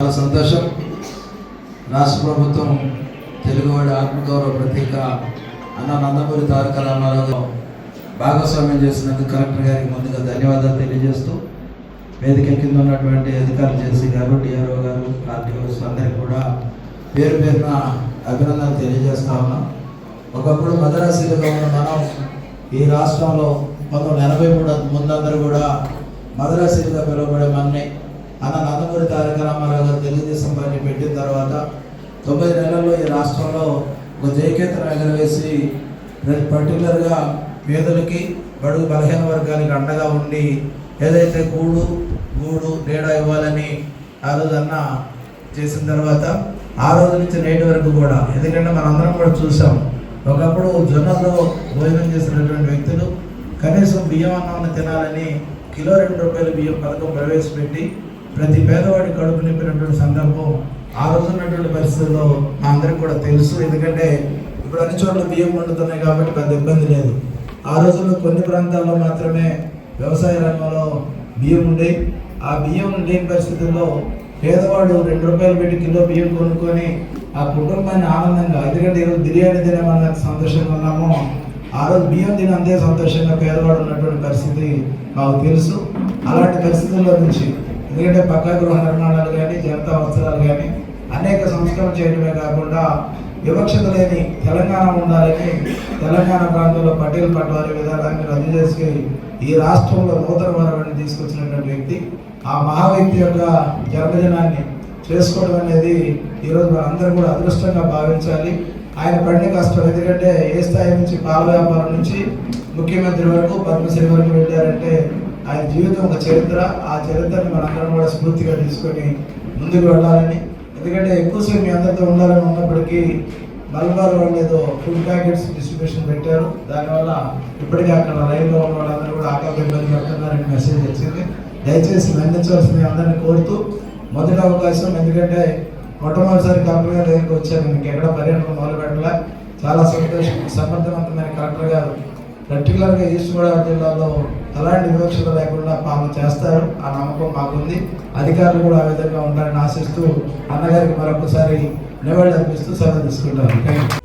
చాలా సంతోషం. రాష్ట్ర ప్రభుత్వం తెలుగువాడి ఆత్మగౌరవ ప్రతీక అన్న నందమూరి తారక రామారావు భాగస్వామ్యం చేసినందుకు కలెక్టర్ గారికి ముందుగా ధన్యవాదాలు తెలియజేస్తూ, వేదిక కింద ఉన్నటువంటి అధికారులు జేసీ గారు, డిఆర్ఓ గారు, ఆర్టీఓస్ అందరికీ కూడా పేరు పేరున అభినందనలు తెలియజేస్తా ఉన్నాం. ఒకప్పుడు మదరాశీలుగా ఉన్న మనం ఈ రాష్ట్రంలో 1983 ముందందరూ కూడా మదరాశీలుగా పిలువబడే మన్ని అన్న నందమూరి తారక రామారావు గారు తెలుగుదేశం పార్టీ పెట్టిన తర్వాత 9 నెలల్లో ఈ రాష్ట్రంలో ఒక జయకేతనం ఎగరవేసి పర్టికులర్గా పేదలకి, బడుగు బలహీన వర్గానికి అండగా ఉండి ఏదైతే గూడు నీడ ఇవ్వాలని ఆ రోజన్న చేసిన తర్వాత ఆ రోజు నుంచి నేటి వరకు కూడా, ఎందుకంటే మనందరం కూడా చూసాం, ఒకప్పుడు జొన్నలో భోజనం చేసినటువంటి వ్యక్తులు కనీసం బియ్యం అన్నం తినాలని కిలో 2 రూపాయల బియ్యం పథకం ప్రవేశపెట్టి ప్రతి పేదవాడి కడుపు నింపినటువంటి సందర్భం ఆ రోజు ఉన్నటువంటి పరిస్థితుల్లో మా అందరికి కూడా తెలుసు. ఎందుకంటే ఇప్పుడు అన్ని చోట్ల బియ్యం వండుతున్నాయి కాబట్టి పెద్ద ఇబ్బంది లేదు. ఆ రోజుల్లో కొన్ని ప్రాంతాల్లో మాత్రమే వ్యవసాయ రంగంలో బియ్యం ఉండే, ఆ బియ్యం లేని పరిస్థితుల్లో పేదవాడు 2 రూపాయలు పెట్టి కిలో బియ్యం కొనుక్కొని ఆ కుటుంబాన్ని ఆనందంగా, ఎందుకంటే ఈరోజు బిర్యానీ తినేమన్నా సంతోషంగా ఉన్నామో, ఆ రోజు బియ్యం తిని అంతే సంతోషంగా పేదవాడు ఉన్నటువంటి పరిస్థితి మాకు తెలుసు. అలాంటి పరిస్థితుల్లో నుంచి, ఎందుకంటే పక్కా గృహ నిర్మాణాలు కానీ, జనతా అవసరాలు కానీ అనేక సంస్కరణ చేయడమే కాకుండా వివక్షత లేని తెలంగాణ ఉండాలని తెలంగాణ ప్రాంతంలో పటేల్ పట్వారీ విధానాన్ని రద్దు చేసి ఈ రాష్ట్రంలో నూతన వరవడిని తీసుకొచ్చినటువంటి వ్యక్తి. ఆ మహా వ్యక్తి యొక్క జన్మదినాన్ని చేసుకోవడం అనేది ఈరోజు మనందరూ కూడా అదృష్టంగా భావించాలి. ఆయన పడిన కష్టం, ఎందుకంటే ఏ స్థాయి నుంచి పాల వ్యాపారం నుంచి ముఖ్యమంత్రి వరకు పద్మశ్రీ వరకు వెళ్ళారంటే ఆయన జీవితం ఒక చరిత్ర. ఆ చరిత్రని మనందరం కూడా స్ఫూర్తిగా తీసుకొని ముందుకు వెళ్ళాలని, ఎందుకంటే ఎక్కువసేపు మీ అందరితో ఉండాలని ఉన్నప్పటికీ మలబార్ వాళ్ళు ఏదో ఫుడ్ ప్యాకెట్స్ డిస్ట్రిబ్యూషన్ పెట్టారు. దానివల్ల ఇప్పటికీ అక్కడ రైల్లో ఉన్న వాళ్ళందరూ కూడా ఆకలి ఇబ్బంది పడుతున్నారని మెసేజ్ వచ్చింది. దయచేసి మన్నించవలసింది అందరినీ కోరుతూ, మొదటి అవకాశం, ఎందుకంటే మొట్టమొదటిసారి కలెక్టర్ గారు దగ్గరికి వచ్చారు, మీకు ఎక్కడ పర్యటన మొదలు పెట్టలే. చాలా సంతోషం. సమర్థవంతమైన కలెక్టర్ గారు పర్టికులర్గా ఈస్ట్ గోదావరి జిల్లాలో అలాంటి వివక్షత లేకుండా పాలన చేస్తారు. ఆ నమ్మకం మాకుంది. అధికారులు కూడా ఆ విధంగా ఉండాలని ఆశిస్తూ అన్నగారికి మరొకసారి నివాళులు అర్పిస్తూ సెలవు తీసుకుంటారు. Thank you.